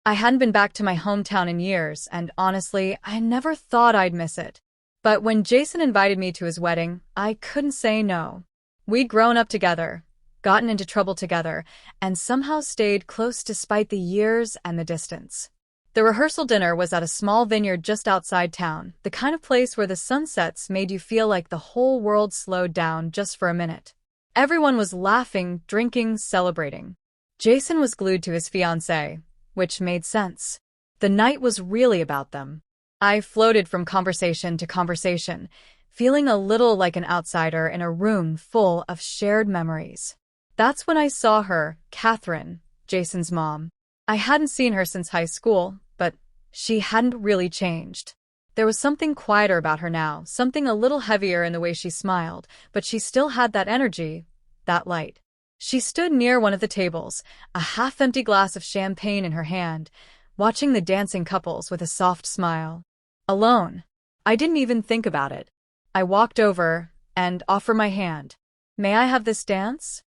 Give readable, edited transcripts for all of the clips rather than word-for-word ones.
I hadn't been back to my hometown in years, and honestly, I never thought I'd miss it. But when Jason invited me to his wedding, I couldn't say no. We'd grown up together, gotten into trouble together, and somehow stayed close despite the years and the distance. The rehearsal dinner was at a small vineyard just outside town, the kind of place where the sunsets made you feel like the whole world slowed down just for a minute. Everyone was laughing, drinking, celebrating. Jason was glued to his fiancée, which made sense. The night was really about them. I floated from conversation to conversation, feeling a little like an outsider in a room full of shared memories. That's when I saw her, Catherine, Jason's mom. I hadn't seen her since high school, but she hadn't really changed. There was something quieter about her now, something a little heavier in the way she smiled, but she still had that energy, that light. She stood near one of the tables, a half-empty glass of champagne in her hand, watching the dancing couples with a soft smile. Alone. I didn't even think about it. I walked over and offered my hand. "May I have this dance?"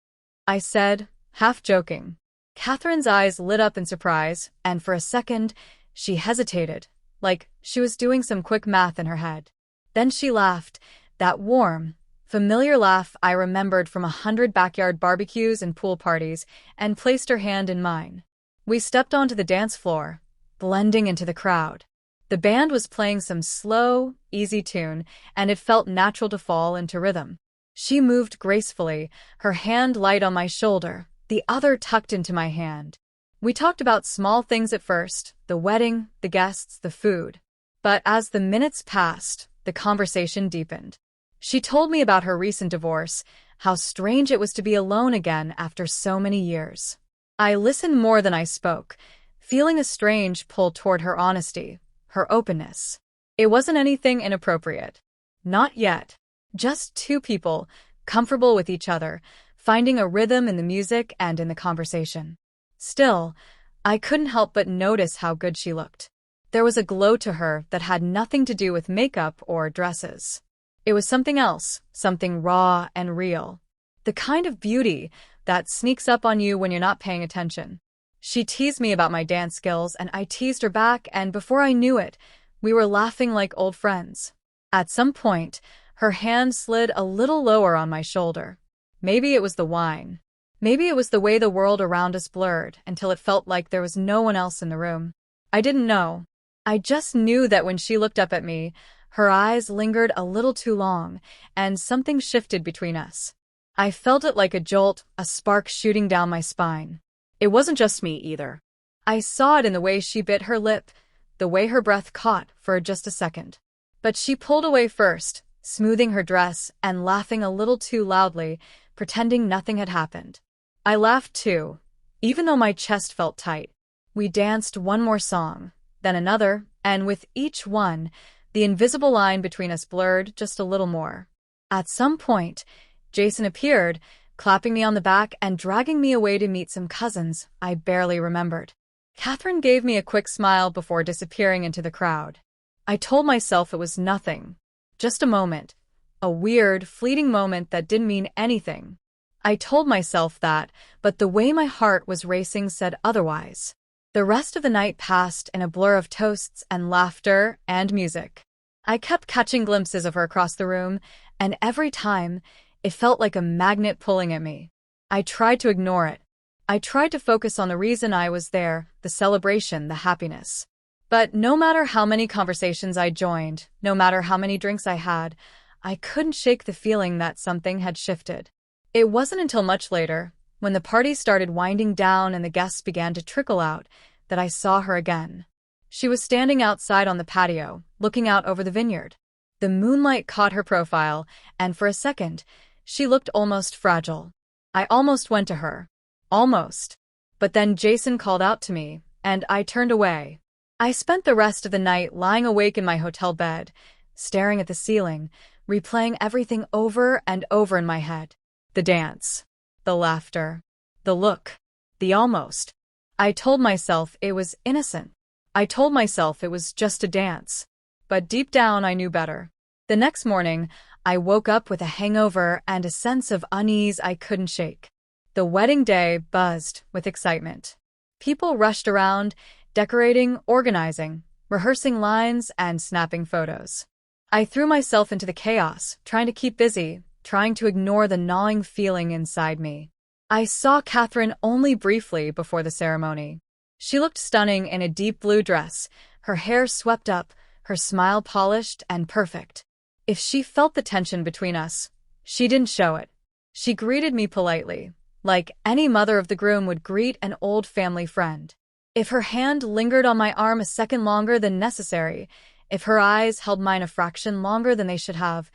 I said, half joking. Catherine's eyes lit up in surprise, and for a second, she hesitated, like she was doing some quick math in her head. Then she laughed, that warm, familiar laugh I remembered from 100 backyard barbecues and pool parties, and placed her hand in mine. We stepped onto the dance floor, blending into the crowd. The band was playing some slow, easy tune, and it felt natural to fall into rhythm. She moved gracefully, her hand light on my shoulder, the other tucked into my hand. We talked about small things at first, the wedding, the guests, the food. But as the minutes passed, the conversation deepened. She told me about her recent divorce, how strange it was to be alone again after so many years. I listened more than I spoke, feeling a strange pull toward her honesty, her openness. It wasn't anything inappropriate. Not yet. Just two people, comfortable with each other, finding a rhythm in the music and in the conversation. Still, I couldn't help but notice how good she looked. There was a glow to her that had nothing to do with makeup or dresses. It was something else, something raw and real. The kind of beauty that sneaks up on you when you're not paying attention. She teased me about my dance skills, and I teased her back, and before I knew it, we were laughing like old friends. At some point, her hand slid a little lower on my shoulder. Maybe it was the wine. Maybe it was the way the world around us blurred until it felt like there was no one else in the room. I didn't know. I just knew that when she looked up at me, her eyes lingered a little too long, and something shifted between us. I felt it like a jolt, a spark shooting down my spine. It wasn't just me either. I saw it in the way she bit her lip, the way her breath caught for just a second. But she pulled away first, smoothing her dress and laughing a little too loudly, pretending nothing had happened. I laughed too, even though my chest felt tight. We danced one more song, then another, and with each one, the invisible line between us blurred just a little more. At some point, Jason appeared, clapping me on the back and dragging me away to meet some cousins I barely remembered. Catherine gave me a quick smile before disappearing into the crowd. I told myself it was nothing, just a moment, a weird, fleeting moment that didn't mean anything. I told myself that, but the way my heart was racing said otherwise. The rest of the night passed in a blur of toasts and laughter and music. I kept catching glimpses of her across the room, and every time, it felt like a magnet pulling at me. I tried to ignore it. I tried to focus on the reason I was there, the celebration, the happiness. But no matter how many conversations I joined, no matter how many drinks I had, I couldn't shake the feeling that something had shifted. It wasn't until much later, when the party started winding down and the guests began to trickle out, that I saw her again. She was standing outside on the patio, looking out over the vineyard. The moonlight caught her profile, and for a second, she looked almost fragile. I almost went to her. Almost. But then Jason called out to me, and I turned away. I spent the rest of the night lying awake in my hotel bed, staring at the ceiling, replaying everything over and over in my head. The dance, the laughter, the look, the almost. I told myself it was innocent. I told myself it was just a dance. But deep down I knew better. The next morning, I woke up with a hangover and a sense of unease I couldn't shake. The wedding day buzzed with excitement. People rushed around, decorating, organizing, rehearsing lines, and snapping photos. I threw myself into the chaos, trying to keep busy, trying to ignore the gnawing feeling inside me. I saw Catherine only briefly before the ceremony. She looked stunning in a deep blue dress, her hair swept up, her smile polished and perfect. If she felt the tension between us, she didn't show it. She greeted me politely, like any mother of the groom would greet an old family friend. If her hand lingered on my arm a second longer than necessary, if her eyes held mine a fraction longer than they should have,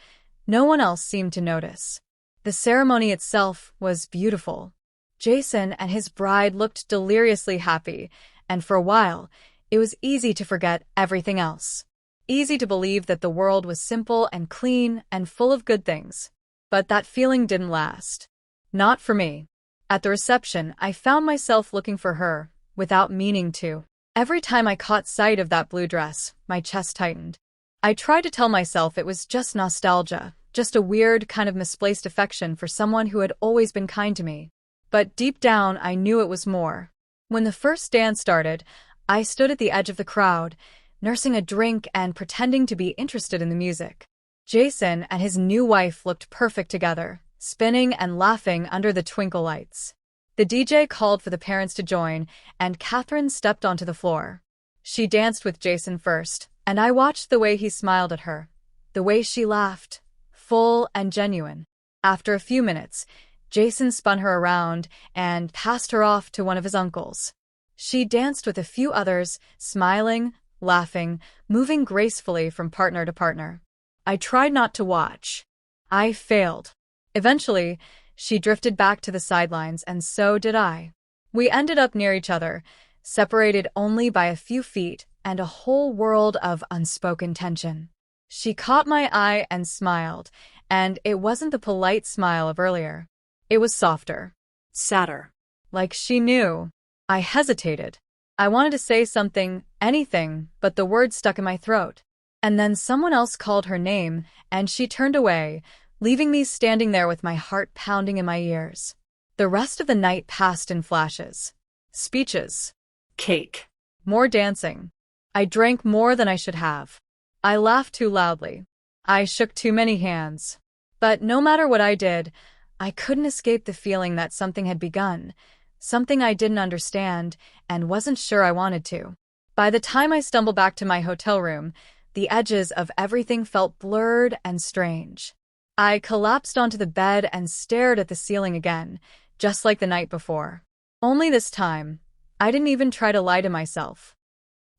no one else seemed to notice. The ceremony itself was beautiful. Jason and his bride looked deliriously happy, and for a while, it was easy to forget everything else. Easy to believe that the world was simple and clean and full of good things. But that feeling didn't last. Not for me. At the reception, I found myself looking for her, without meaning to. Every time I caught sight of that blue dress, my chest tightened. I tried to tell myself it was just nostalgia, just a weird kind of misplaced affection for someone who had always been kind to me. But deep down, I knew it was more. When the first dance started, I stood at the edge of the crowd, nursing a drink and pretending to be interested in the music. Jason and his new wife looked perfect together, spinning and laughing under the twinkle lights. The DJ called for the parents to join, and Catherine stepped onto the floor. She danced with Jason first, and I watched the way he smiled at her, the way she laughed, full and genuine. After a few minutes, Jason spun her around and passed her off to one of his uncles. She danced with a few others, smiling, laughing, moving gracefully from partner to partner. I tried not to watch. I failed. Eventually, she drifted back to the sidelines, and so did I. We ended up near each other, separated only by a few feet and a whole world of unspoken tension. She caught my eye and smiled, and it wasn't the polite smile of earlier. It was softer, sadder. Like she knew. I hesitated. I wanted to say something, anything, but the words stuck in my throat. And then someone else called her name, and she turned away, leaving me standing there with my heart pounding in my ears. The rest of the night passed in flashes. Speeches. Cake. More dancing. I drank more than I should have. I laughed too loudly. I shook too many hands. But no matter what I did, I couldn't escape the feeling that something had begun, something I didn't understand and wasn't sure I wanted to. By the time I stumbled back to my hotel room, the edges of everything felt blurred and strange. I collapsed onto the bed and stared at the ceiling again, just like the night before. Only this time, I didn't even try to lie to myself.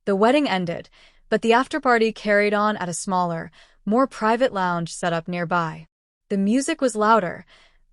The wedding ended, but the after-party carried on at a smaller, more private lounge set up nearby. The music was louder,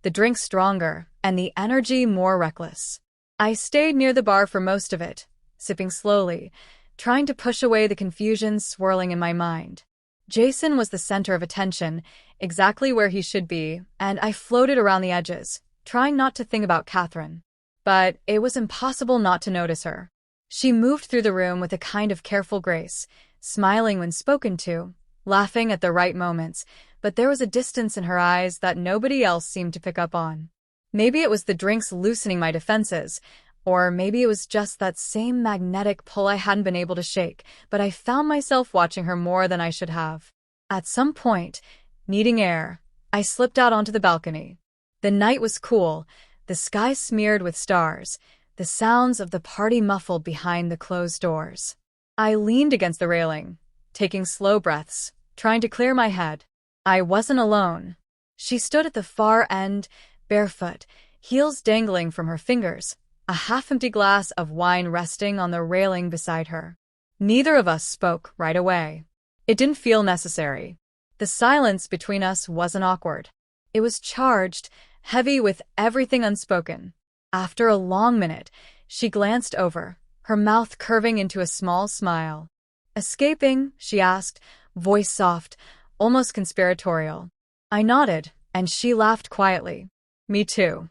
the drinks stronger, and the energy more reckless. I stayed near the bar for most of it, sipping slowly, trying to push away the confusion swirling in my mind. Jason was the center of attention, exactly where he should be, and I floated around the edges, trying not to think about Catherine. But it was impossible not to notice her. She moved through the room with a kind of careful grace, smiling when spoken to, laughing at the right moments, but there was a distance in her eyes that nobody else seemed to pick up on. Maybe it was the drinks loosening my defenses, or maybe it was just that same magnetic pull I hadn't been able to shake, but I found myself watching her more than I should have. At some point, needing air, I slipped out onto the balcony. The night was cool, the sky smeared with stars, the sounds of the party muffled behind the closed doors. I leaned against the railing, taking slow breaths, trying to clear my head. I wasn't alone. She stood at the far end, barefoot, heels dangling from her fingers, a half-empty glass of wine resting on the railing beside her. Neither of us spoke right away. It didn't feel necessary. The silence between us wasn't awkward. It was charged, heavy with everything unspoken. After a long minute, she glanced over, her mouth curving into a small smile. "Escaping?" she asked, voice soft, almost conspiratorial. I nodded, and she laughed quietly. Me too.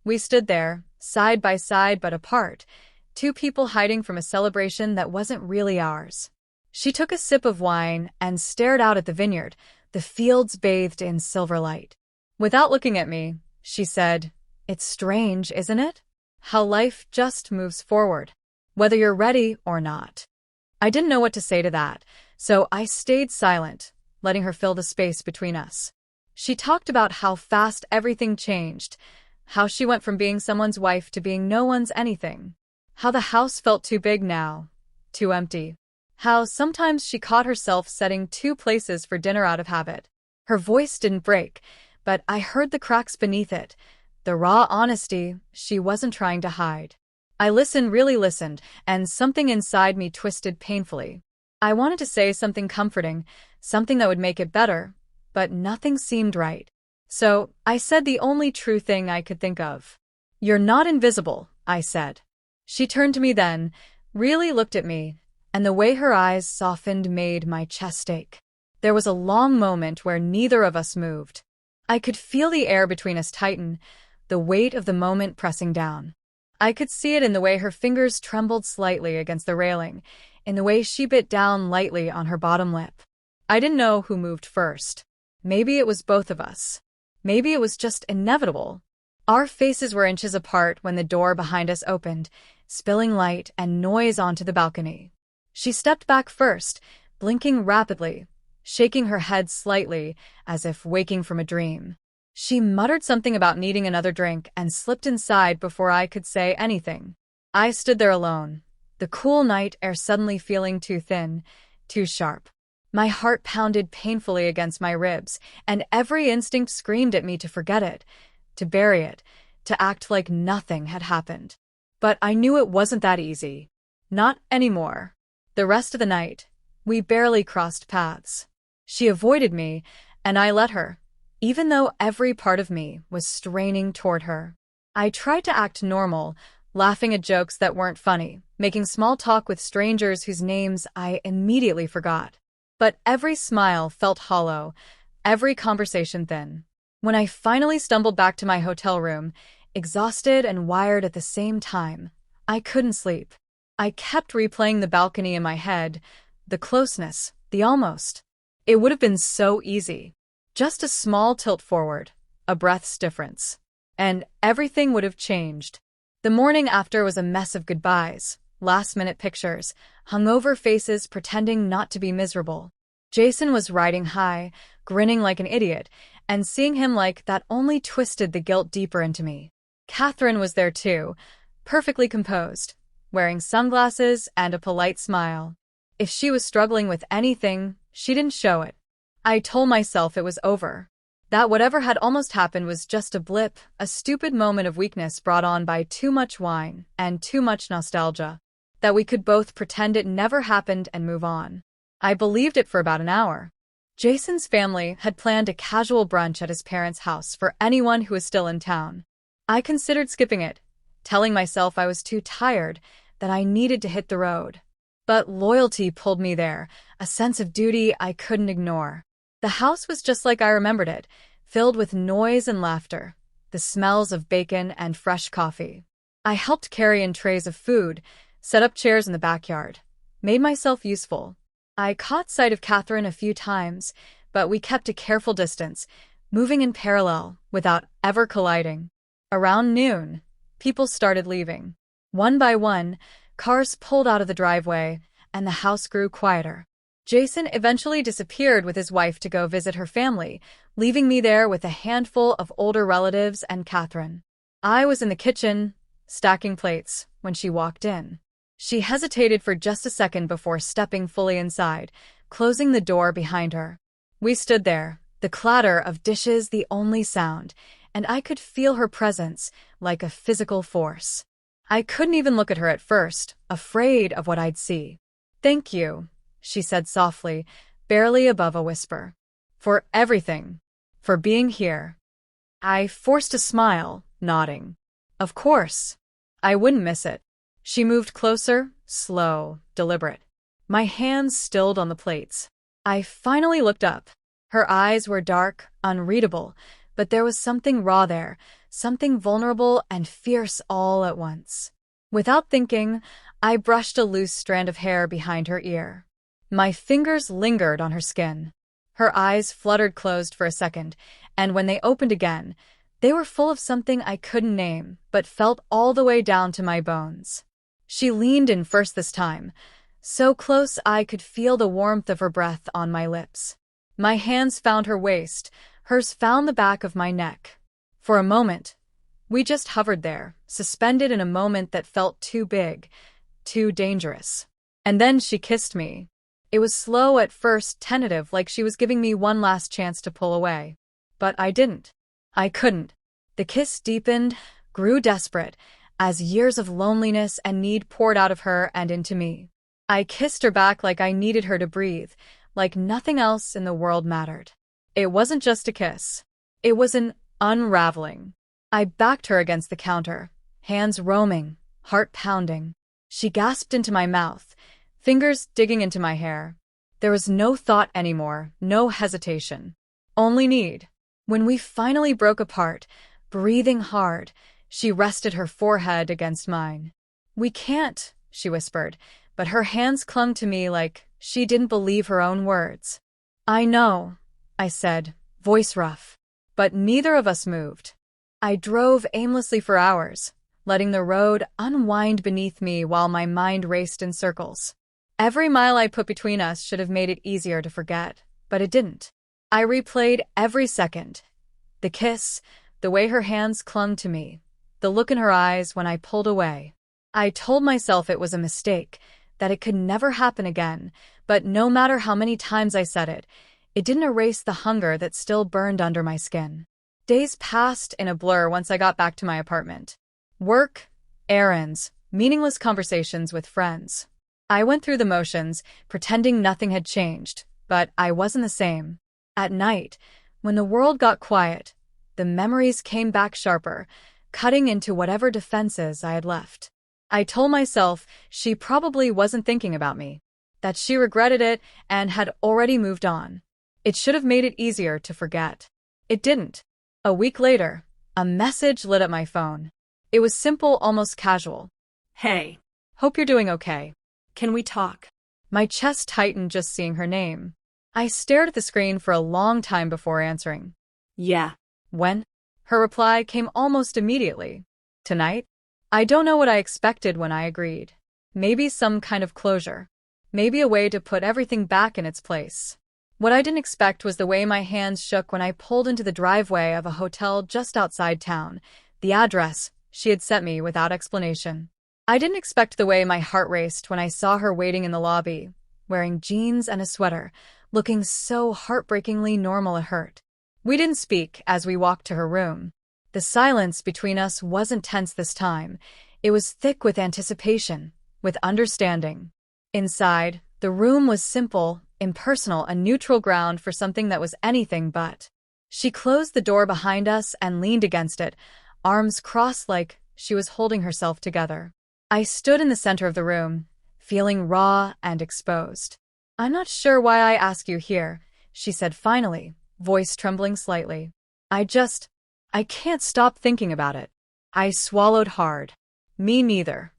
We stood there, side by side but apart, two people hiding from a celebration that wasn't really ours. She took a sip of wine and stared out at the vineyard, the fields bathed in silver light. Without looking at me, she said, "It's strange, isn't it? How life just moves forward. whether you're ready or not. I didn't know what to say to that, so I stayed silent, letting her fill the space between us. She talked about how fast everything changed, how she went from being someone's wife to being no one's anything, how the house felt too big now, too empty, how sometimes she caught herself setting two places for dinner out of habit. Her voice didn't break, but I heard the cracks beneath it, the raw honesty she wasn't trying to hide. I listened, really listened, and something inside me twisted painfully. I wanted to say something comforting, something that would make it better, but nothing seemed right. So I said the only true thing I could think of. "You're not invisible," I said. She turned to me then, really looked at me, and the way her eyes softened made my chest ache. There was a long moment where neither of us moved. I could feel the air between us tighten, the weight of the moment pressing down. I could see it in the way her fingers trembled slightly against the railing, in the way she bit down lightly on her bottom lip. I didn't know who moved first. Maybe it was both of us. Maybe it was just inevitable. Our faces were inches apart when the door behind us opened, spilling light and noise onto the balcony. She stepped back first, blinking rapidly, shaking her head slightly, as if waking from a dream. She muttered something about needing another drink and slipped inside before I could say anything. I stood there alone, the cool night air suddenly feeling too thin, too sharp. My heart pounded painfully against my ribs, and every instinct screamed at me to forget it, to bury it, to act like nothing had happened. But I knew it wasn't that easy. Not anymore. The rest of the night, we barely crossed paths. She avoided me, and I let her, even though every part of me was straining toward her. I tried to act normal, laughing at jokes that weren't funny, making small talk with strangers whose names I immediately forgot. But every smile felt hollow, every conversation thin. When I finally stumbled back to my hotel room, exhausted and wired at the same time, I couldn't sleep. I kept replaying the balcony in my head, the closeness, the almost. It would have been so easy. Just a small tilt forward, a breath's difference. And everything would have changed. The morning after was a mess of goodbyes, last-minute pictures, hungover faces pretending not to be miserable. Jason was riding high, grinning like an idiot, and seeing him like that only twisted the guilt deeper into me. Catherine was there too, perfectly composed, wearing sunglasses and a polite smile. If she was struggling with anything, she didn't show it. I told myself it was over. That whatever had almost happened was just a blip, a stupid moment of weakness brought on by too much wine and too much nostalgia. That we could both pretend it never happened and move on. I believed it for about an hour. Jason's family had planned a casual brunch at his parents' house for anyone who was still in town. I considered skipping it, telling myself I was too tired, that I needed to hit the road. But loyalty pulled me there, a sense of duty I couldn't ignore. The house was just like I remembered it, filled with noise and laughter, the smells of bacon and fresh coffee. I helped carry in trays of food, set up chairs in the backyard, made myself useful. I caught sight of Catherine a few times, but we kept a careful distance, moving in parallel without ever colliding. Around noon, people started leaving. One by one, cars pulled out of the driveway, and the house grew quieter. Jason eventually disappeared with his wife to go visit her family, leaving me there with a handful of older relatives and Catherine. I was in the kitchen, stacking plates, when she walked in. She hesitated for just a second before stepping fully inside, closing the door behind her. We stood there, the clatter of dishes the only sound, and I could feel her presence like a physical force. I couldn't even look at her at first, afraid of what I'd see. "Thank you," she said softly, barely above a whisper. "For everything. For being here." I forced a smile, nodding. Of course. I wouldn't miss it. She moved closer, slow, deliberate. My hands stilled on the plates. I finally looked up. Her eyes were dark, unreadable, but there was something raw there, something vulnerable and fierce all at once. Without thinking, I brushed a loose strand of hair behind her ear. My fingers lingered on her skin. Her eyes fluttered closed for a second, and when they opened again, they were full of something I couldn't name, but felt all the way down to my bones. She leaned in first this time, so close I could feel the warmth of her breath on my lips. My hands found her waist, hers found the back of my neck. For a moment, we just hovered there, suspended in a moment that felt too big, too dangerous. And then she kissed me. It was slow at first, tentative, like she was giving me one last chance to pull away. But I didn't. I couldn't. The kiss deepened, grew desperate, as years of loneliness and need poured out of her and into me. I kissed her back like I needed her to breathe, like nothing else in the world mattered. It wasn't just a kiss. It was an unraveling. I backed her against the counter, hands roaming, heart pounding. She gasped into my mouth, fingers digging into my hair. There was no thought anymore, no hesitation. Only need. When we finally broke apart, breathing hard, she rested her forehead against mine. "We can't," she whispered, but her hands clung to me like she didn't believe her own words. "I know," I said, voice rough. But neither of us moved. I drove aimlessly for hours, letting the road unwind beneath me while my mind raced in circles. Every mile I put between us should have made it easier to forget, but it didn't. I replayed every second. The kiss, the way her hands clung to me, the look in her eyes when I pulled away. I told myself it was a mistake, that it could never happen again, but no matter how many times I said it, it didn't erase the hunger that still burned under my skin. Days passed in a blur once I got back to my apartment. Work, errands, meaningless conversations with friends. I went through the motions, pretending nothing had changed, but I wasn't the same. At night, when the world got quiet, the memories came back sharper, cutting into whatever defenses I had left. I told myself she probably wasn't thinking about me, that she regretted it and had already moved on. It should have made it easier to forget. It didn't. A week later, a message lit up my phone. It was simple, almost casual. "Hey, "Hope you're doing okay." can we talk?" My chest tightened just seeing her name. I stared at the screen for a long time before answering. "Yeah." "When?" Her reply came almost immediately. "Tonight?" I don't know what I expected when I agreed. Maybe some kind of closure. Maybe a way to put everything back in its place. What I didn't expect was the way my hands shook when I pulled into the driveway of a hotel just outside town, the address she had sent me without explanation. I didn't expect the way my heart raced when I saw her waiting in the lobby, wearing jeans and a sweater, looking so heartbreakingly normal it hurt. We didn't speak as we walked to her room. The silence between us wasn't tense this time. It was thick with anticipation, with understanding. Inside, the room was simple, impersonal, a neutral ground for something that was anything but. She closed the door behind us and leaned against it, arms crossed like she was holding herself together. I stood in the center of the room, feeling raw and exposed. "I'm not sure why I ask you here," she said finally, voice trembling slightly. I can't stop thinking about it." I swallowed hard. Me neither.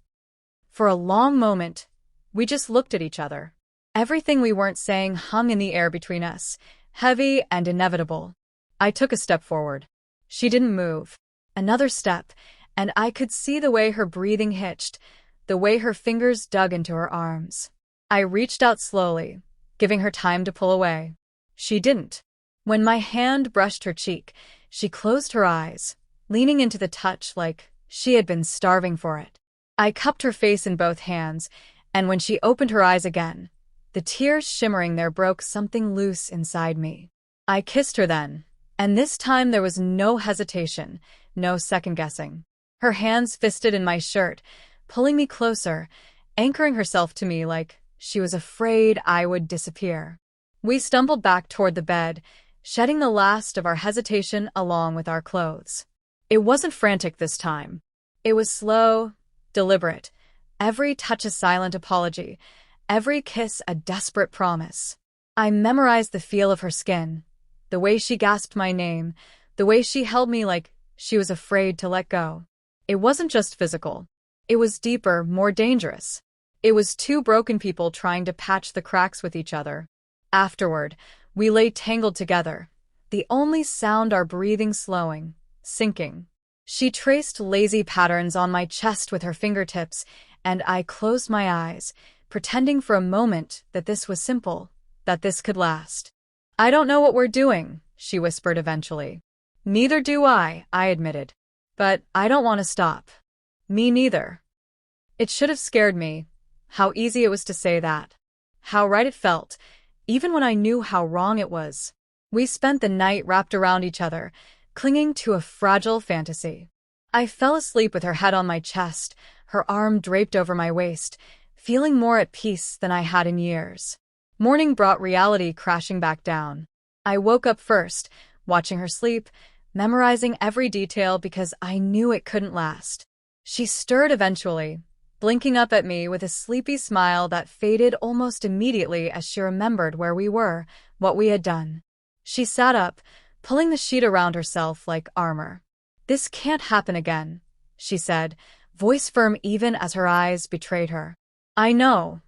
For a long moment, we just looked at each other. Everything we weren't saying hung in the air between us, heavy and inevitable. I took a step forward. She didn't move. Another step, and I could see the way her breathing hitched, the way her fingers dug into her arms. I reached out slowly, giving her time to pull away. She didn't. When my hand brushed her cheek, she closed her eyes, leaning into the touch like she had been starving for it. I cupped her face in both hands, and when she opened her eyes again, the tears shimmering there broke something loose inside me. I kissed her then, and this time there was no hesitation, no second-guessing. Her hands fisted in my shirt, pulling me closer, anchoring herself to me like she was afraid I would disappear. We stumbled back toward the bed, shedding the last of our hesitation along with our clothes. It wasn't frantic this time. It was slow, deliberate, every touch a silent apology, every kiss a desperate promise. I memorized the feel of her skin, the way she gasped my name, the way she held me like she was afraid to let go. It wasn't just physical. It was deeper, more dangerous. It was two broken people trying to patch the cracks with each other. Afterward, we lay tangled together, the only sound our breathing slowing, sinking. She traced lazy patterns on my chest with her fingertips, and I closed my eyes, pretending for a moment that this was simple, that this could last. "I don't know what we're doing," she whispered eventually. "Neither do I admitted. "But I don't want to stop." "Me neither." It should have scared me. How easy it was to say that. How right it felt, even when I knew how wrong it was. We spent the night wrapped around each other, clinging to a fragile fantasy. I fell asleep with her head on my chest, her arm draped over my waist, feeling more at peace than I had in years. Morning brought reality crashing back down. I woke up first, watching her sleep, memorizing every detail because I knew it couldn't last. She stirred eventually, blinking up at me with a sleepy smile that faded almost immediately as she remembered where we were, what we had done. She sat up, pulling the sheet around herself like armor. "This can't happen again," she said, voice firm even as her eyes betrayed her. "I know."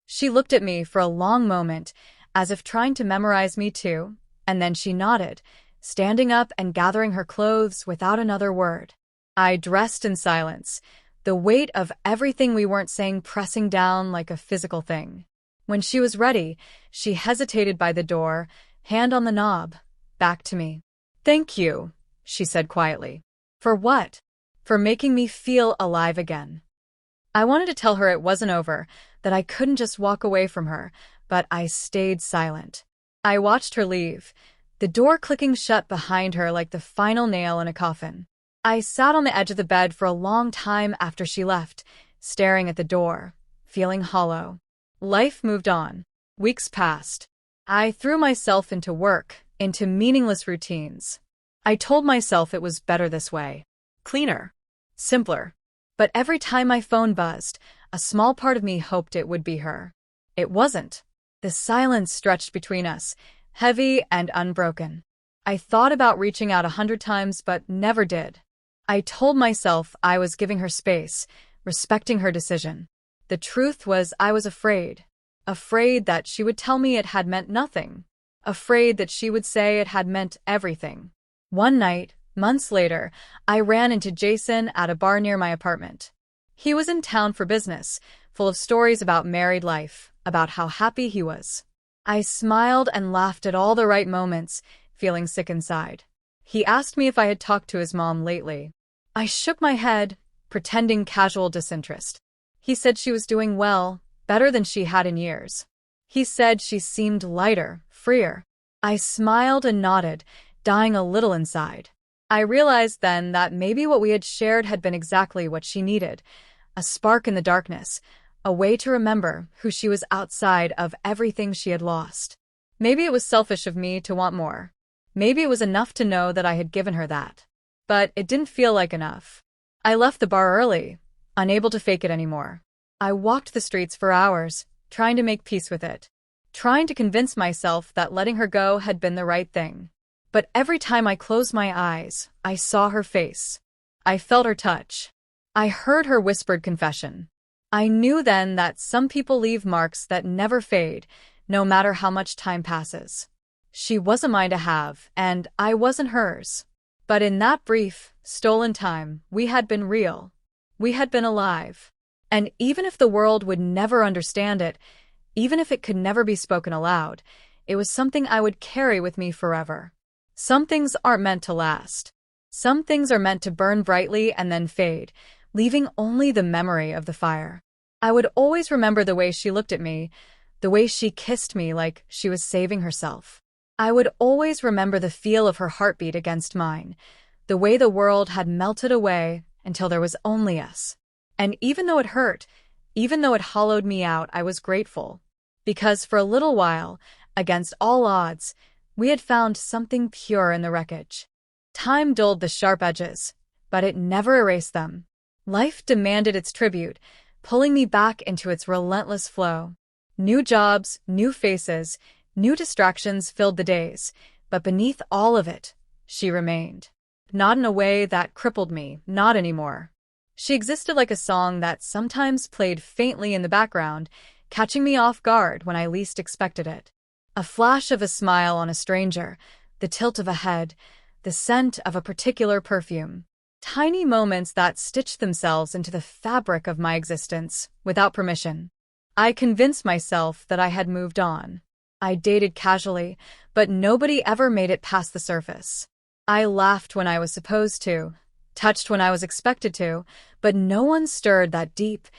She looked at me for a long moment, as if trying to memorize me too, and then she nodded, standing up and gathering her clothes without another word. I dressed in silence, the weight of everything we weren't saying pressing down like a physical thing. When she was ready, she hesitated by the door, hand on the knob, back to me. "Thank you," she said quietly. "For what?" "For making me feel alive again." I wanted to tell her it wasn't over, that I couldn't just walk away from her, but I stayed silent. I watched her leave, the door clicking shut behind her like the final nail in a coffin. I sat on the edge of the bed for a long time after she left, staring at the door, feeling hollow. Life moved on. Weeks passed. I threw myself into work, into meaningless routines. I told myself it was better this way. Cleaner. Simpler. But every time my phone buzzed, a small part of me hoped it would be her. It wasn't. The silence stretched between us, heavy and unbroken. I thought about reaching out 100 times but never did. I told myself I was giving her space, respecting her decision. The truth was I was afraid. Afraid that she would tell me it had meant nothing. Afraid that she would say it had meant everything. One night, months later, I ran into Jason at a bar near my apartment. He was in town for business, full of stories about married life, about how happy he was. I smiled and laughed at all the right moments, feeling sick inside. He asked me if I had talked to his mom lately. I shook my head, pretending casual disinterest. He said she was doing well, better than she had in years. He said she seemed lighter, freer. I smiled and nodded, dying a little inside. I realized then that maybe what we had shared had been exactly what she needed, a spark in the darkness, a way to remember who she was outside of everything she had lost. Maybe it was selfish of me to want more. Maybe it was enough to know that I had given her that. But it didn't feel like enough. I left the bar early, unable to fake it anymore. I walked the streets for hours, trying to make peace with it, trying to convince myself that letting her go had been the right thing. But every time I closed my eyes, I saw her face. I felt her touch. I heard her whispered confession. I knew then that some people leave marks that never fade, no matter how much time passes. She wasn't mine to have, and I wasn't hers. But in that brief, stolen time, we had been real. We had been alive. And even if the world would never understand it, even if it could never be spoken aloud, it was something I would carry with me forever. Some things aren't meant to last. Some things are meant to burn brightly and then fade, leaving only the memory of the fire. I would always remember the way she looked at me, the way she kissed me like she was saving herself. I would always remember the feel of her heartbeat against mine, the way the world had melted away until there was only us. And even though it hurt, even though it hollowed me out, I was grateful. Because for a little while, against all odds, we had found something pure in the wreckage. Time dulled the sharp edges, but it never erased them. Life demanded its tribute, pulling me back into its relentless flow. New jobs, new faces, new distractions filled the days, but beneath all of it, she remained. Not in a way that crippled me, not anymore. She existed like a song that sometimes played faintly in the background, catching me off guard when I least expected it. A flash of a smile on a stranger, the tilt of a head, the scent of a particular perfume. Tiny moments that stitched themselves into the fabric of my existence without permission. I convinced myself that I had moved on. I dated casually, but nobody ever made it past the surface. I laughed when I was supposed to, touched when I was expected to, but no one stirred that deep,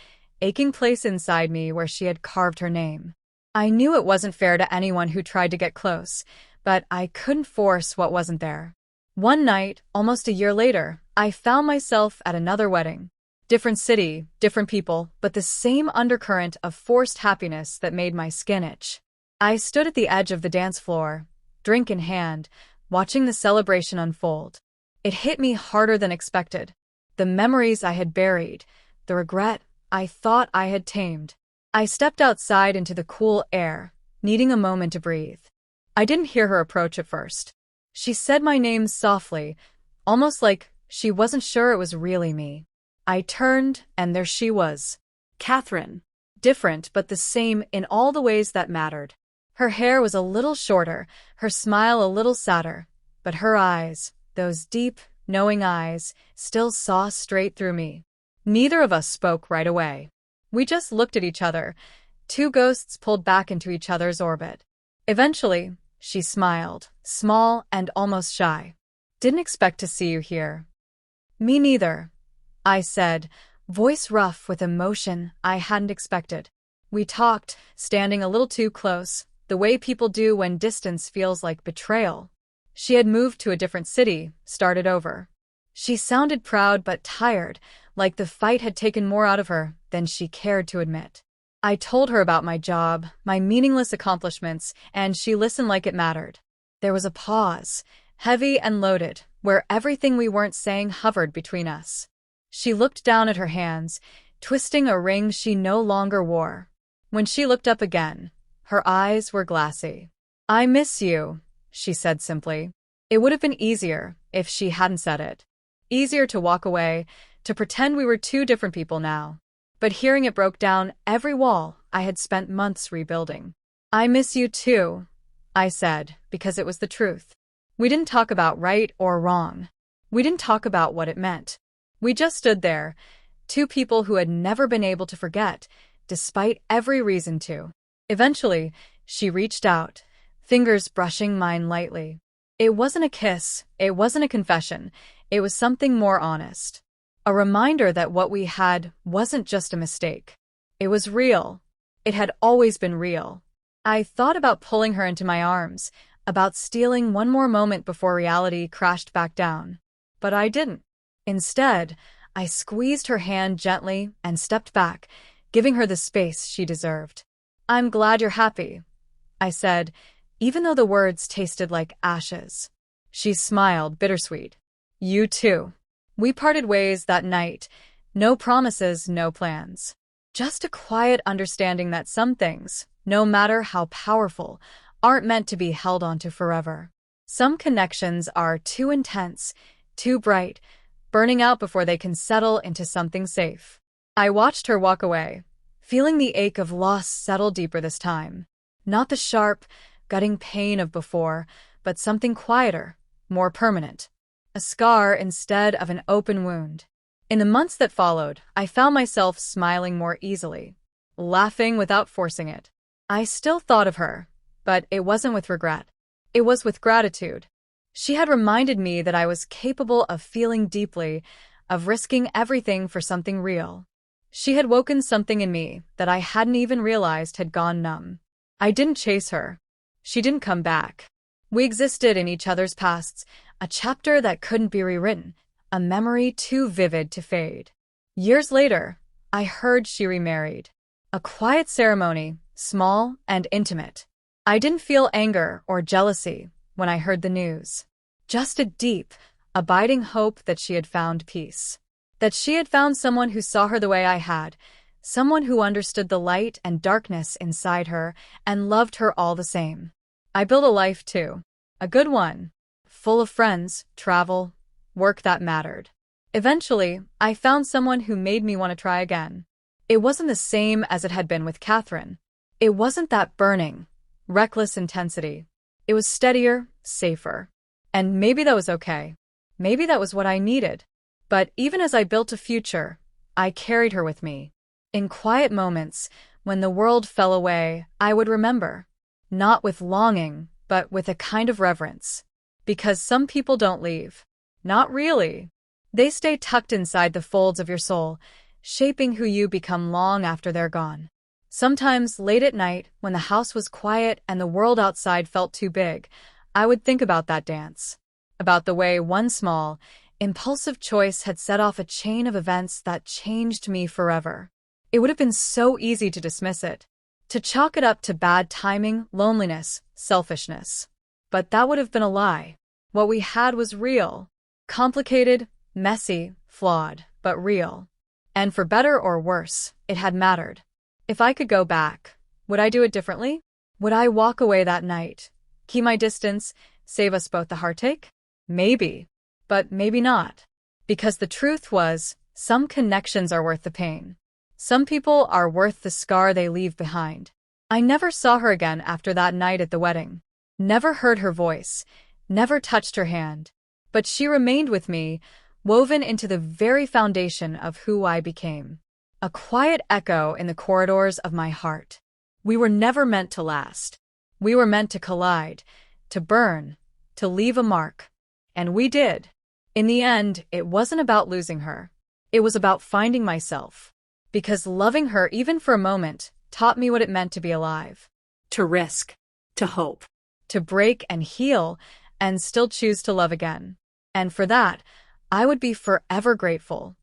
aching place inside me where she had carved her name. I knew it wasn't fair to anyone who tried to get close, but I couldn't force what wasn't there. One night, almost a year later, I found myself at another wedding. Different city, different people, but the same undercurrent of forced happiness that made my skin itch. I stood at the edge of the dance floor, drink in hand, watching the celebration unfold. It hit me harder than expected. The memories I had buried, the regret I thought I had tamed. I stepped outside into the cool air, needing a moment to breathe. I didn't hear her approach at first. She said my name softly, almost like she wasn't sure it was really me. I turned, and there she was. Catherine. Different, but the same in all the ways that mattered. Her hair was a little shorter, her smile a little sadder, but her eyes, those deep, knowing eyes, still saw straight through me. Neither of us spoke right away. We just looked at each other, two ghosts pulled back into each other's orbit. Eventually, she smiled, small and almost shy. "Didn't expect to see you here." "Me neither," I said, voice rough with emotion I hadn't expected. We talked, standing a little too close, the way people do when distance feels like betrayal. She had moved to a different city, started over. She sounded proud but tired, like the fight had taken more out of her than she cared to admit. I told her about my job, my meaningless accomplishments, and she listened like it mattered. There was a pause, heavy and loaded, where everything we weren't saying hovered between us. She looked down at her hands, twisting a ring she no longer wore. When she looked up again, her eyes were glassy. "I miss you," she said simply. It would have been easier if she hadn't said it. Easier to walk away, to pretend we were two different people now. But hearing it broke down every wall I had spent months rebuilding. "I miss you too," I said, because it was the truth. We didn't talk about right or wrong. We didn't talk about what it meant. We just stood there, two people who had never been able to forget, despite every reason to. Eventually, she reached out, fingers brushing mine lightly. It wasn't a kiss, it wasn't a confession, it was something more honest. A reminder that what we had wasn't just a mistake. It was real. It had always been real. I thought about pulling her into my arms, about stealing one more moment before reality crashed back down. But I didn't. Instead, I squeezed her hand gently and stepped back, giving her the space she deserved. "I'm glad you're happy," I said, even though the words tasted like ashes. She smiled, bittersweet. "You too." We parted ways that night. No promises, no plans. Just a quiet understanding that some things, no matter how powerful, aren't meant to be held onto forever. Some connections are too intense, too bright, burning out before they can settle into something safe. I watched her walk away, feeling the ache of loss settle deeper this time. Not the sharp, gutting pain of before, but something quieter, more permanent. A scar instead of an open wound. In the months that followed, I found myself smiling more easily, laughing without forcing it. I still thought of her, but it wasn't with regret. It was with gratitude. She had reminded me that I was capable of feeling deeply, of risking everything for something real. She had woken something in me that I hadn't even realized had gone numb. I didn't chase her. She didn't come back. We existed in each other's pasts, a chapter that couldn't be rewritten, a memory too vivid to fade. Years later, I heard she remarried. A quiet ceremony, small and intimate. I didn't feel anger or jealousy when I heard the news. Just a deep, abiding hope that she had found peace. That she had found someone who saw her the way I had, someone who understood the light and darkness inside her and loved her all the same. I built a life too. A good one. Full of friends, travel, work that mattered. Eventually, I found someone who made me want to try again. It wasn't the same as it had been with Catherine. It wasn't that burning, reckless intensity. It was steadier, safer. And maybe that was okay. Maybe that was what I needed. But even as I built a future, I carried her with me. In quiet moments, when the world fell away, I would remember. Not with longing, but with a kind of reverence. Because some people don't leave. Not really. They stay tucked inside the folds of your soul, shaping who you become long after they're gone. Sometimes, late at night, when the house was quiet and the world outside felt too big, I would think about that dance. About the way one small, impulsive choice had set off a chain of events that changed me forever. It would have been so easy to dismiss it, to chalk it up to bad timing, loneliness, selfishness. But that would have been a lie. What we had was real. Complicated, messy, flawed, but real. And for better or worse, it had mattered. If I could go back, would I do it differently? Would I walk away that night, keep my distance, save us both the heartache? Maybe. But maybe not. Because the truth was, some connections are worth the pain. Some people are worth the scar they leave behind. I never saw her again after that night at the wedding. Never heard her voice, never touched her hand. But she remained with me, woven into the very foundation of who I became. A quiet echo in the corridors of my heart. We were never meant to last. We were meant to collide, to burn, to leave a mark. And we did. In the end, it wasn't about losing her. It was about finding myself. Because loving her, even for a moment, taught me what it meant to be alive. To risk. To hope. To break and heal, and still choose to love again. And for that, I would be forever grateful.